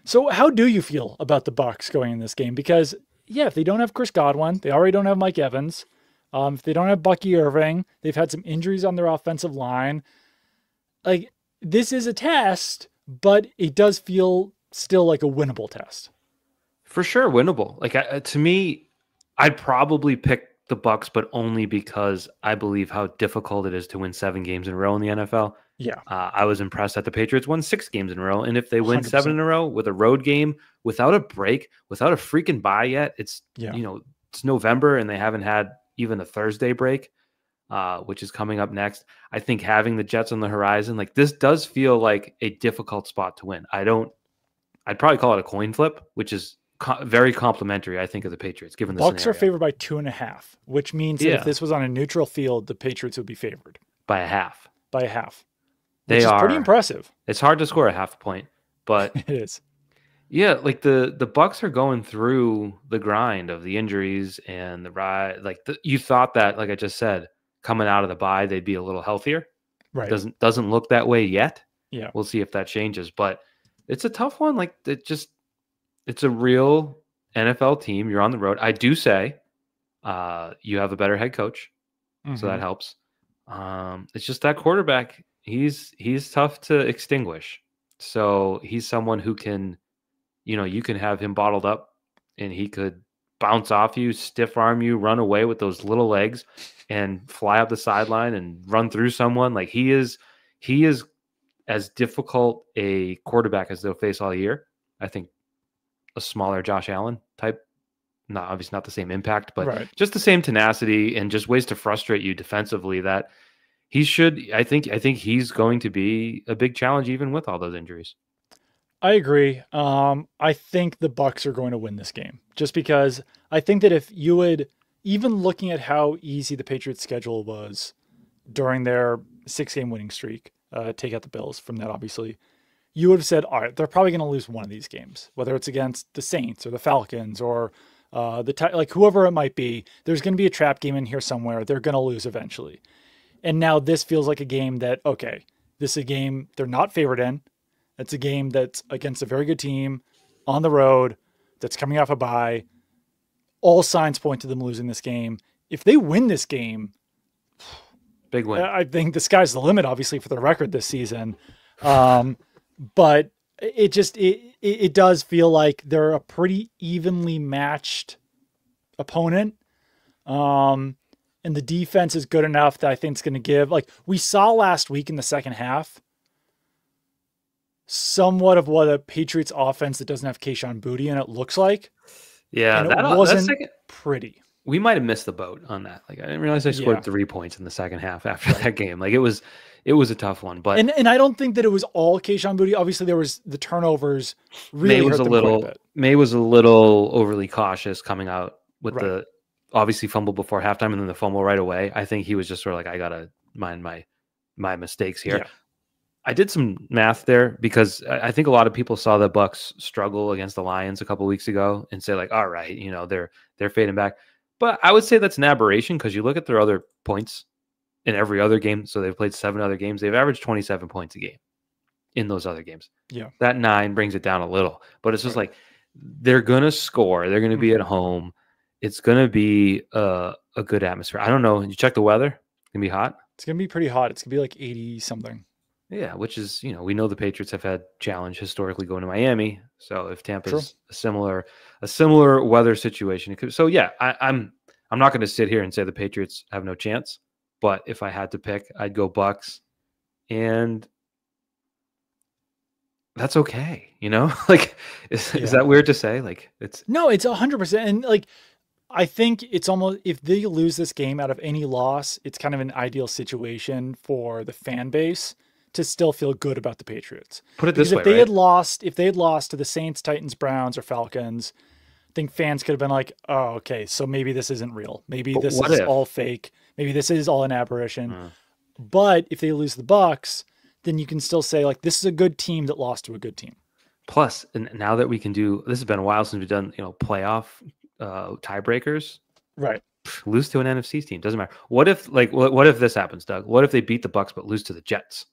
So how do you feel about the Bucs going in this game? Because, yeah, if they don't have Chris Godwin, they already don't have Mike Evans. If they don't have Bucky Irving, they've had some injuries on their offensive line. Like, this is a test, but it does feel still like a winnable test. For sure, winnable. Like, to me, I'd probably pick the Bucs, but only because I believe how difficult it is to win 7 games in a row in the NFL. Yeah. I was impressed that the Patriots won 6 games in a row. And if they win 7 in a row with a road game, without a break, without a freaking bye yet, it's November and they haven't had even a Thursday break, which is coming up next. I think having the Jets on the horizon, like this does feel like a difficult spot to win. I'd probably call it a coin flip, which is very complimentary, I think, of the Patriots, given the Bucs scenario. are favored by 2.5, which means that if this was on a neutral field, the Patriots would be favored. By a half. Which is pretty impressive. It's hard to score a half point, but it is. Yeah, like the Bucs are going through the grind of the injuries and the ride. Like you thought that, like I just said, coming out of the bye, they'd be a little healthier. Right. Doesn't look that way yet. Yeah. We'll see if that changes, but it's a tough one. Like it's a real NFL team. You're on the road. I do say, you have a better head coach, so that helps. It's just that quarterback. He's tough to extinguish. So he's someone who can, you can have him bottled up and he could bounce off you, stiff arm you, run away with those little legs and fly up the sideline and run through someone. Like he is as difficult a quarterback as they'll face all year. I think a smaller Josh Allen type, obviously not the same impact, but just the same tenacity and just ways to frustrate you defensively that he should. I think he's going to be a big challenge even with all those injuries. I agree. I think the Bucs are going to win this game just because I think that if you would, even looking at how easy the Patriots schedule was during their 6-game winning streak, take out the Bills from that, obviously, you would have said, all right, they're probably going to lose one of these games, whether it's against the Saints or the Falcons or like whoever it might be. There's going to be a trap game in here somewhere. They're going to lose eventually. And now this feels like a game that, okay, this is a game they're not favored in. It's a game that's against a very good team on the road that's coming off a bye. All signs point to them losing this game. If they win this game, big win. I think the sky's the limit, obviously, for their record this season. But it does feel like they're a pretty evenly matched opponent. and the defense is good enough that I think it's going to give, like we saw last week in the second half, somewhat of what a Patriots offense that doesn't have Kayshon Boutte in it looks like. Yeah, And it that wasn't second, pretty. we might have missed the boat on that. Like I didn't realize I scored 3 points in the second half after that game. Like it was a tough one. But and I don't think that it was all Kayshon Boutte. Obviously, there was the turnovers really hurt them quite a bit. May was a little overly cautious coming out with the obviously fumble before halftime and then the fumble right away. I think he was just sort of like, I gotta mind my mistakes here. Yeah. I did some math there because I think a lot of people saw the Bucs struggle against the Lions a couple of weeks ago and say like, all right, you know, they're fading back. But I would say that's an aberration because you look at their other points in every other game. So they've played 7 other games. They've averaged 27 points a game in those other games. Yeah. That 9 brings it down a little, but it's just like they're going to score. They're going to be at home. It's going to be a good atmosphere. I don't know. You check the weather. It's going to be hot. It's going to be pretty hot. It's going to be like 80 something. Yeah, which is, you know, we know the Patriots have had challenge historically going to Miami. So if Tampa's a similar weather situation, it could, so yeah, I'm not going to sit here and say the Patriots have no chance, but if I had to pick, I'd go Bucs, and that's okay. You know, like is that weird to say? Like it's 100%, and like I think it's almost, if they lose this game out of any loss, it's kind of an ideal situation for the fan base to still feel good about the Patriots. Put it this way, if they had lost to the Saints, Titans, Browns, or Falcons, I think fans could have been like, "Oh, okay, so maybe this isn't real. Maybe this is all fake. Maybe this is all an aberration." But if they lose the Bucs, then you can still say like, "This is a good team that lost to a good team." Plus, and now that we can do, this has been a while since we've done, you know, playoff tiebreakers. Right. Lose to an NFC team doesn't matter. What if this happens, Doug? What if they beat the Bucs but lose to the Jets?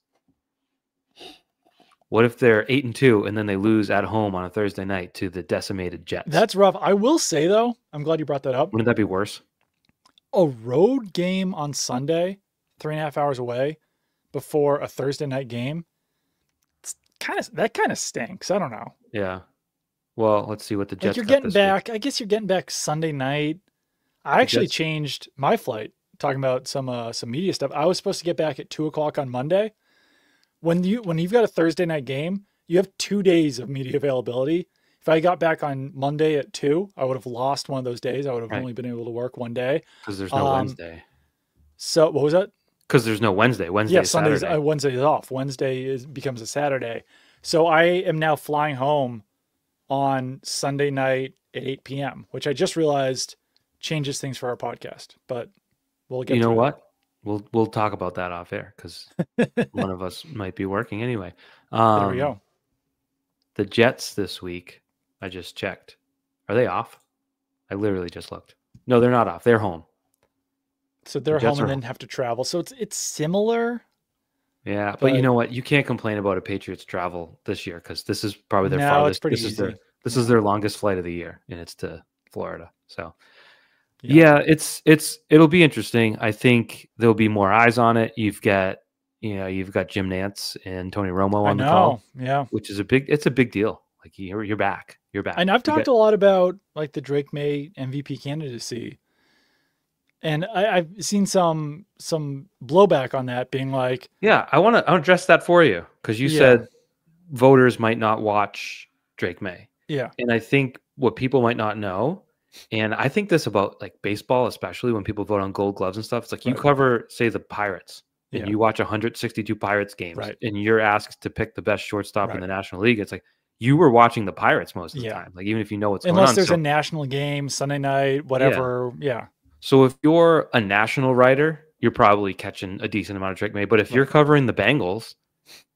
What if they're 8-2 and then they lose at home on a Thursday night to the decimated Jets? That's rough. I will say though, I'm glad you brought that up. Wouldn't that be worse? A road game on Sunday, 3.5 hours away, before a Thursday night game. That kind of stinks. I don't know. Yeah. Well, let's see what the Jets. Like you're getting back. I guess you're getting back Sunday night. I actually changed my flight. Talking about some media stuff. I was supposed to get back at 2:00 on Monday. When you've got a Thursday night game, you have 2 days of media availability. If I got back on Monday at 2, I would have lost one of those days. I would have only been able to work one day. Because there's no Wednesday. So what was that? Because there's no Wednesday. Wednesday is Saturday. Wednesday is off. Wednesday becomes a Saturday. So I am now flying home on Sunday night at 8 p.m., which I just realized changes things for our podcast. But we'll get to it. You know what? We'll talk about that off air because one of us might be working anyway. There we go. The Jets this week, I just checked. Are they off? I literally just looked. No, they're not off. They're home. So they're home and then have to travel. So it's similar. Yeah, but you know what? You can't complain about a Patriots travel this year because this is probably their farthest. This is their longest flight of the year, and it's to Florida. So. Yeah, it'll be interesting. I think there'll be more eyes on it. You've got Jim Nantz and Tony Romo on the call. Yeah. Which is a big deal. Like you're back. You're back. And I've talked a lot about like the Drake May MVP candidacy. And I've seen some blowback on that being like, yeah, I want to address that for you because you said voters might not watch Drake May. Yeah. And I think what people might not know, and I think this about like baseball, especially when people vote on Gold Gloves and stuff. It's like you cover, say, the Pirates, and you watch 162 Pirates games, and you're asked to pick the best shortstop in the National League. It's like you were watching the Pirates most of the time, like even if you know what's going on. Unless there's a national game, Sunday night, whatever. Yeah. So if you're a national writer, you're probably catching a decent amount of Drake May. But if you're covering the Bengals,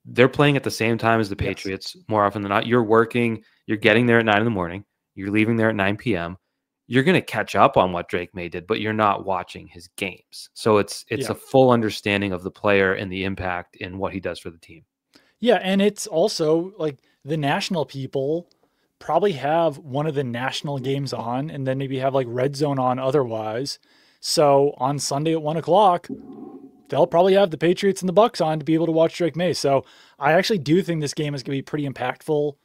they're playing at the same time as the Patriots more often than not. You're working. You're getting there at 9 a.m. You're leaving there at 9 p.m. You're going to catch up on what Drake May did, but you're not watching his games. So it's a full understanding of the player and the impact in what he does for the team. Yeah, and it's also like the national people probably have one of the national games on and then maybe have like Red Zone on otherwise. So on Sunday at 1:00, they'll probably have the Patriots and the Bucs on to be able to watch Drake May. So I actually do think this game is going to be pretty impactful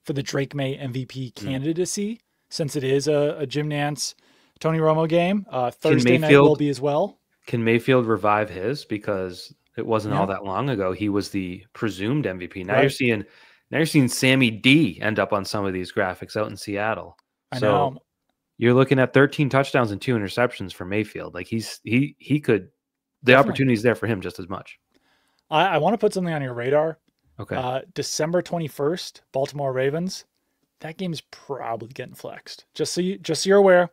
for the Drake May MVP candidacy. Since it is a Jim Nantz, Tony Romo game, Thursday night will be as well. Can Mayfield revive his? Because it wasn't Yeah. all that long ago. He was the presumed MVP. Now Right. you're seeing Sammy D end up on some of these graphics out in Seattle. I So know. you're looking at 13 touchdowns and 2 interceptions for Mayfield. Like he could, the Definitely. opportunity is there for him just as much. I want to put something on your radar. Okay. December 21st, Baltimore Ravens. That game's probably getting flexed. Just so you're aware.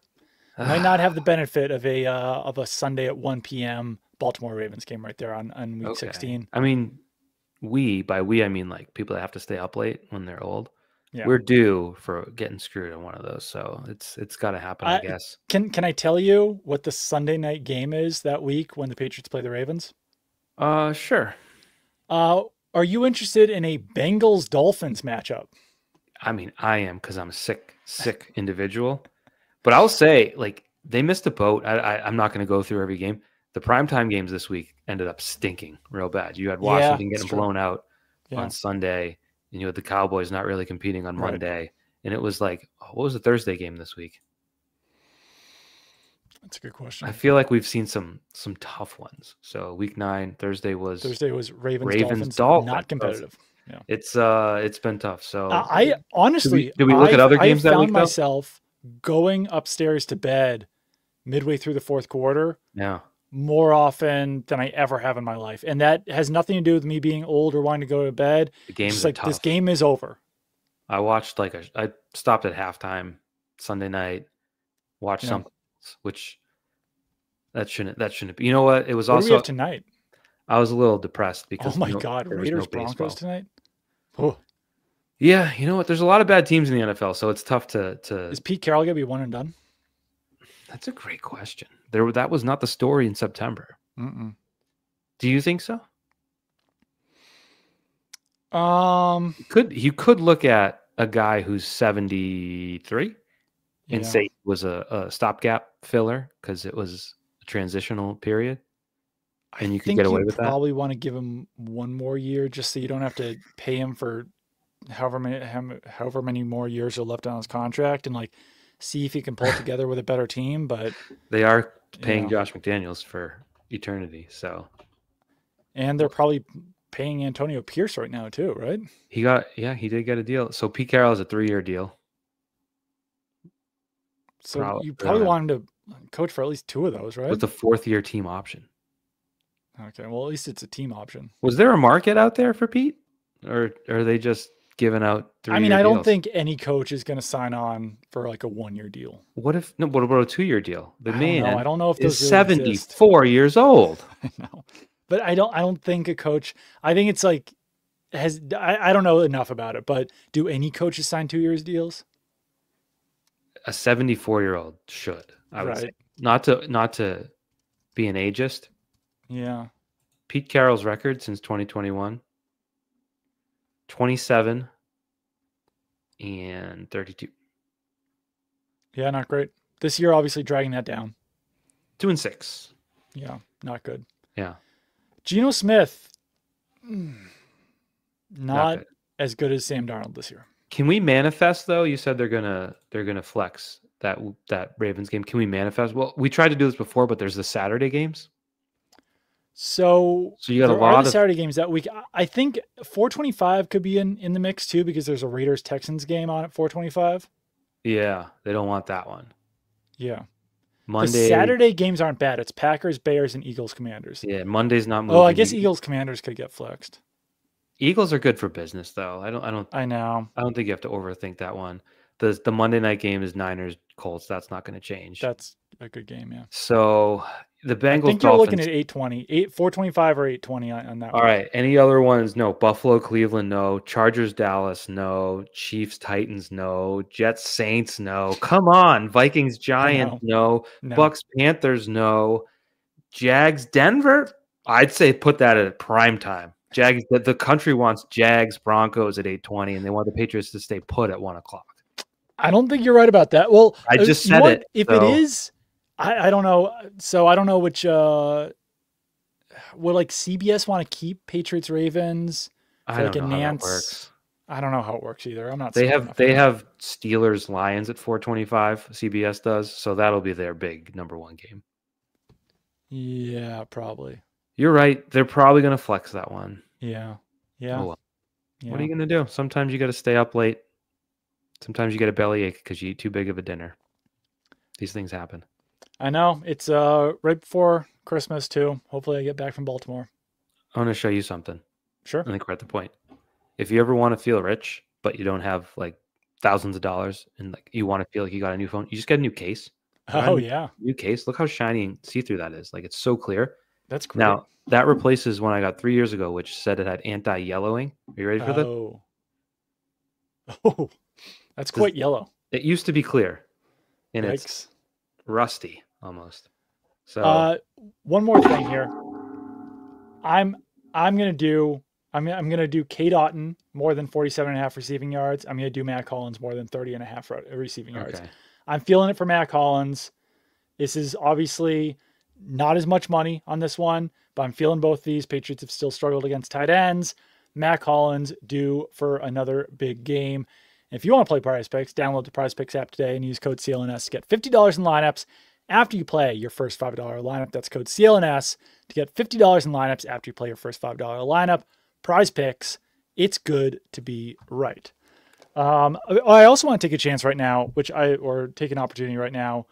Might not have the benefit of a Sunday at 1 p.m. Baltimore Ravens game right there on week 16. I mean, by we I mean like people that have to stay up late when they're old. Yeah. We're due for getting screwed on one of those, so it's got to happen, I guess. Can I tell you what the Sunday night game is that week when the Patriots play the Ravens? Sure. Are you interested in a Bengals Dolphins matchup? I mean, I am, because I'm a sick individual. But I'll say, like, they missed a boat. I'm not going to go through every game. The primetime games this week ended up stinking real bad. You had Washington getting blown out on Sunday, and you had the Cowboys not really competing on Monday. And it was like, what was the Thursday game this week? That's a good question. I feel like we've seen some tough ones. So week 9, Thursday was Ravens Dolphins. Not competitive. Yeah. It's been tough. So I honestly, do we look at other games that week? I found myself going upstairs to bed midway through the fourth quarter. Yeah. More often than I ever have in my life. And that has nothing to do with me being old or wanting to go to bed. The game's like tough. This game is over. I watched I stopped at halftime Sunday night, watched something else, which that shouldn't be. You know what? It was what also do we have tonight. I was a little depressed because God, Raiders Broncos tonight. Oh. Yeah, you know what? There's a lot of bad teams in the NFL, so it's tough to Is Pete Carroll gonna be one and done? That's a great question. That was not the story in September. Mm-mm. Do you think so? You could look at a guy who's 73 and say it was a stopgap filler because it was a transitional period, and you could get away with that. Probably want to give him one more year just so you don't have to pay him for however many more years are left on his contract, and like see if he can pull it together with a better team. But they are paying Josh McDaniels for eternity, and they're probably paying Antonio Pierce right now too, right? He did get a deal. So Pete Carroll has a 3-year deal. So you probably want him to coach for at least 2 of those, right? With the 4th-year team option. Okay, well at least it's a team option. Was there a market out there for Pete, or are they just giving out 3-year deals? I mean, I don't think any coach is going to sign on for like a 1-year deal. What about a 2-year deal? I don't know if those is 74 years old. I know. But I don't think a coach, I think it's like, I don't know enough about it, but do any coaches sign 2-year deals? A 74-year-old should, I would say. Not to be an ageist. Yeah. Pete Carroll's record since 2021, 27 and 32. Yeah, not great. This year, obviously dragging that down. 2-6. Yeah, not good. Yeah. Geno Smith, not as good as Sam Darnold this year. Can we manifest though? You said they're gonna flex that Ravens game. Can we manifest? Well, we tried to do this before, but there's the Saturday games. So you got a lot of Saturday games that week. I think 425 could be in the mix too, because there's a Raiders Texans game on at 425. Yeah, they don't want that one. Yeah. Monday. The Saturday games aren't bad. It's Packers, Bears, and Eagles, Commanders. Yeah, Monday's not moving. Oh, I guess Eagles, Commanders could get flexed. Eagles are good for business, though. I know. I don't think you have to overthink that one. The Monday night game is Niners, Colts. That's not going to change. That's a good game, yeah. So the Bengals. I think you're looking at 820, 425 or 820 on that. All right. Any other ones? No. Buffalo, Cleveland, no. Chargers, Dallas, no. Chiefs, Titans, no. Jets, Saints, no. Come on. Vikings, Giants, no. Bucks, Panthers, no. Jags, Denver. I'd say put that at prime time. Jags. The country wants Jags, Broncos at 8:20, and they want the Patriots to stay put at 1 o'clock. I don't think you're right about that. Well, I just said it. If it is, I don't know. So I don't know which. Will like CBS want to keep Patriots Ravens? I don't know how that works. I don't know how it works either. I'm not. They have Steelers Lions at 425. CBS does, so that'll be their big #1 game. Yeah, probably. You're right. They're probably going to flex that one. Yeah. Yeah. Oh, well. Yeah. What are you going to do? Sometimes you got to stay up late. Sometimes you get a bellyache because you eat too big of a dinner. These things happen. I know. It's right before Christmas too. Hopefully I get back from Baltimore. I want to show you something. Sure. I think we're at the point. If you ever want to feel rich, but you don't have like thousands of dollars and like you want to feel like you got a new phone, you just get a new case. Oh yeah. New case. Look how shiny and see-through that is. Like it's so clear. That's great. Now that replaces one I got 3 years ago, which said it had anti-yellowing. Are you ready for this? Oh, that's quite yellow. It used to be clear, and Yikes. it's rusty almost. So one more thing here. I'm gonna do Cade Otton more than 47.5 receiving yards. I'm gonna do Matt Collins more than 30.5 receiving yards. okay. I'm feeling it for Matt Collins. This is obviously not as much money on this one, but I'm feeling both these. Patriots have still struggled against tight ends. Matt Collins due for another big game. And if you want to play Prize Picks, download the Prize Picks app today and use code CLNS to get $50 in lineups after you play your first $5 lineup. That's code CLNS to get $50 in lineups after you play your first $5 lineup. Prize Picks, it's good to be right. I also want to take a chance right now, or take an opportunity right now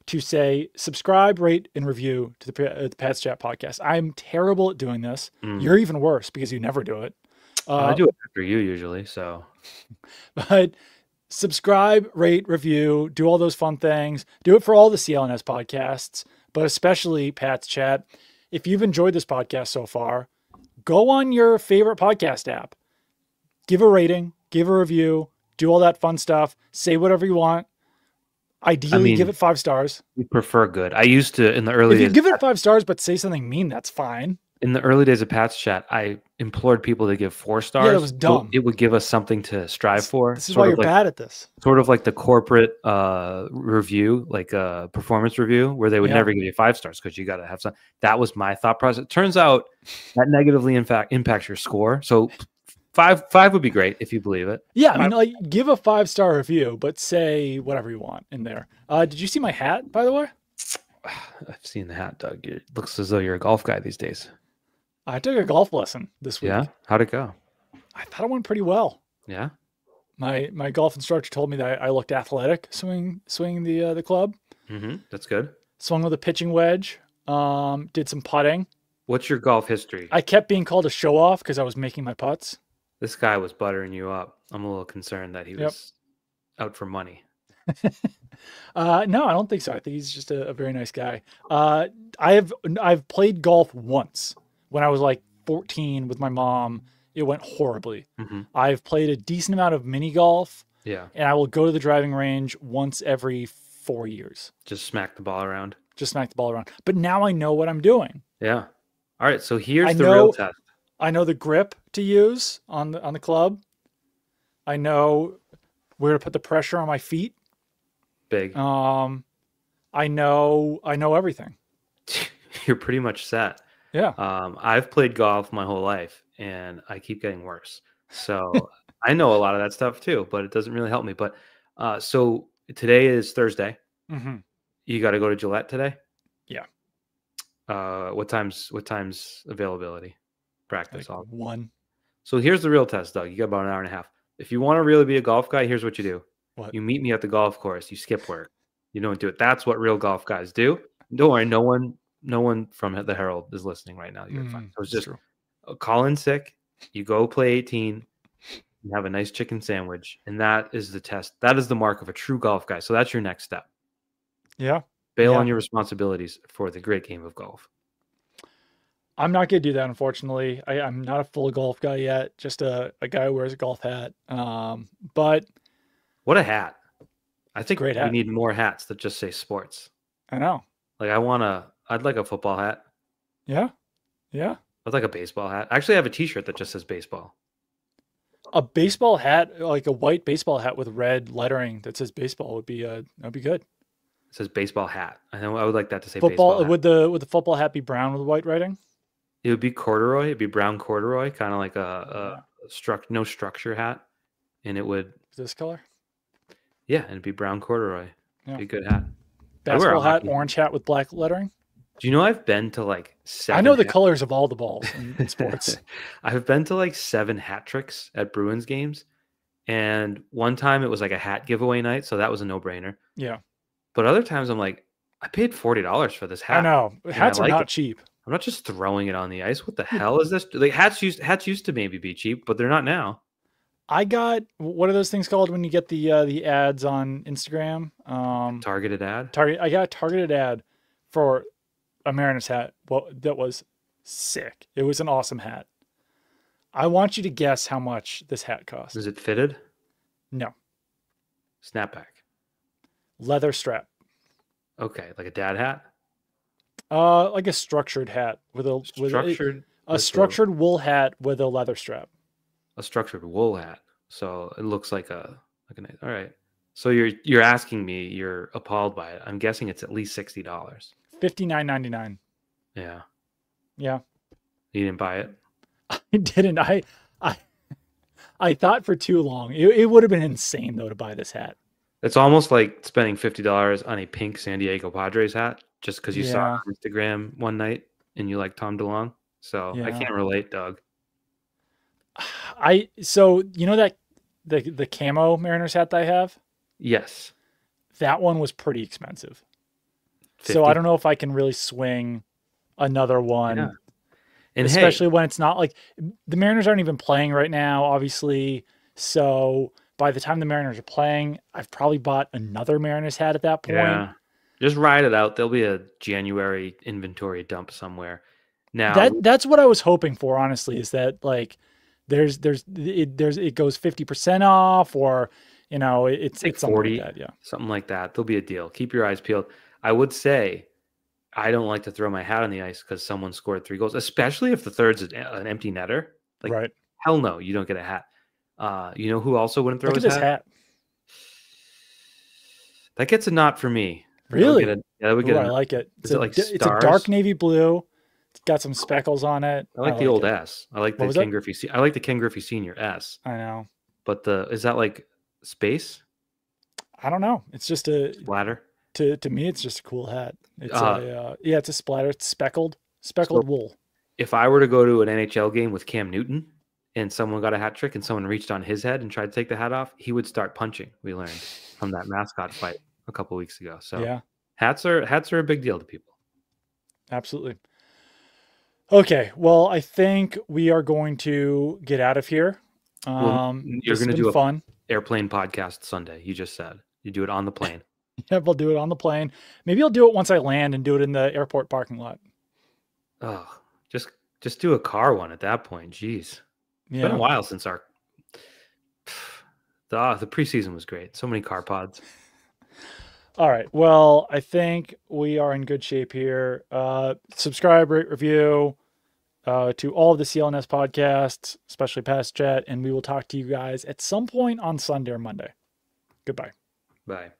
to say subscribe, rate, and review to the Pats Chat podcast. I'm terrible at doing this. You're even worse because you never do it. I do it after you usually, so. But subscribe, rate, review, do all those fun things. Do it for all the CLNS podcasts, but especially Pats Chat. If you've enjoyed this podcast so far, go on your favorite podcast app. Give a rating, give a review, do all that fun stuff. Say whatever you want. Ideally, give it 5 stars. We prefer good. I used to, in the early days. If you give it 5 stars, but say something mean, that's fine. In the early days of Pat's Chat, I implored people to give 4 stars. Yeah, that was dumb. It would give us something to strive for. This is why you're bad at this. Sort of like the corporate review, like a performance review, where they would never give you 5 stars because you got to have some. That was my thought process. It turns out that negatively, in fact, impacts your score. So 5 would be great if you believe it. Yeah, I mean, like, give a 5-star review, but say whatever you want in there. Did you see my hat, by the way? I've seen the hat, Doug. It looks as though you're a golf guy these days. I took a golf lesson this week. Yeah? How'd it go? I thought it went pretty well. Yeah? My golf instructor told me that I looked athletic swinging the club. Mm-hmm. That's good. Swung with a pitching wedge. Did some putting. What's your golf history? I kept being called a show off because I was making my putts. This guy was buttering you up. I'm a little concerned that he was out for money. No, I don't think so. I think he's just a very nice guy. I've played golf once when I was like 14 with my mom. It went horribly. Mm-hmm. I've played a decent amount of mini golf. Yeah. And I will go to the driving range once every 4 years. Just smack the ball around. But now I know what I'm doing. Yeah. All right. So here's the real test. I know the grip to use on the club. I know where to put the pressure on my feet. Big. I know everything. You're pretty much set. Yeah. I've played golf my whole life and I keep getting worse. So I know a lot of that stuff too, but it doesn't really help me. But so today is Thursday. Mm-hmm. You got to go to Gillette today? Yeah. What time's availability? Practice like 1. So here's the real test, Doug. You got about an hour and a half. If you want to really be a golf guy, here's what you do. What? You meet me at the golf course. You skip work. You don't do it. That's what real golf guys do. Don't worry. No one from the Herald is listening right now. You're fine. So it's just call in sick. You go play 18. You have a nice chicken sandwich. And that is the test. That is the mark of a true golf guy. So that's your next step. Yeah. Bail on your responsibilities for the great game of golf. I'm not going to do that, unfortunately. I'm not a full golf guy yet. Just a guy who wears a golf hat. But what a hat. I think we hat. need more hats that just say sports. I know. Like I'd like a football hat. Yeah. Yeah. I'd like a baseball hat. Actually, I have a t-shirt that just says baseball. A baseball hat, like a white baseball hat with red lettering that says baseball would be good. It says baseball hat. I know I would like that to say football. Baseball hat. Would the football hat be brown with white writing? It would be corduroy. It'd be brown corduroy, kind of like no structure hat, and it would this color. Yeah, and it'd be brown corduroy. Yeah. Be a good hat. Basketball hat, orange hat with black lettering. Do you know I've been to like I know the colors of all the balls in sports. I've been to like 7 hat tricks at Bruins games. And one time it was like a hat giveaway night. So that was a no-brainer. Yeah. But other times I'm like, I paid $40 for this hat. I know. Hats are not it. cheap. I'm not just throwing it on the ice. What the hell is this? Like hats used to maybe be cheap, but they're not now. I got, what are those things called when you get the ads on Instagram? Targeted ad. I got a targeted ad for a Mariners hat. Well, that was sick. It was an awesome hat. I want you to guess how much this hat cost. Is it fitted? No. Snapback. Leather strap. Okay, like a dad hat. Like a structured hat with a structured wool hat with a leather strap. A structured wool hat. So it looks like all right. So you're asking me, you're appalled by it. I'm guessing it's at least $60. $59.99. Yeah. Yeah. You didn't buy it? I didn't. I thought for too long. It would have been insane though to buy this hat. It's almost like spending $50 on a pink San Diego Padres hat just because you saw it on Instagram one night and you like Tom DeLonge. So I can't relate, Doug. So you know that the camo Mariners hat that I have? Yes. That one was pretty expensive. 50? So I don't know if I can really swing another one. Yeah. And especially when it's not like the Mariners aren't even playing right now, obviously. So by the time the Mariners are playing, I've probably bought another Mariners hat at that point. Yeah. Just ride it out. There'll be a January inventory dump somewhere. Now that's what I was hoping for, honestly, is that like it goes 50% off, or it's like 40, like that, something like that. There'll be a deal. Keep your eyes peeled. I would say I don't like to throw my hat on the ice because someone scored 3 goals, especially if the third's an empty netter. Like, right. Hell no, you don't get a hat. You know who also wouldn't throw his hat? That gets a not for me. Really? That would get I like it. It's a dark navy blue. It's got some speckles on it. I like the old S. I like the Ken Griffey. I like the Ken Griffey Senior S. I know. But is that like space? I don't know. It's just a splatter. To me, it's just a cool hat. It's it's a splatter. It's speckled wool. If I were to go to an NHL game with Cam Newton and someone got a hat trick and someone reached on his head and tried to take the hat off, he would start punching. We learned from that mascot fight a couple weeks ago. So yeah, hats are a big deal to people. Absolutely. Okay, well, I think we are going to get out of here. You're going to do a fun airplane podcast Sunday. You just said you do it on the plane. Yep, I'll do it on the plane. Maybe I'll do it once I land and do it in the airport parking lot. Oh, just do a car one at that point. Jeez, it's been a while since the preseason was great. So many car pods. All right. Well, I think we are in good shape here. Subscribe, rate, review to all of the CLNS podcasts, especially Past Chat, and we will talk to you guys at some point on Sunday or Monday. Goodbye. Bye.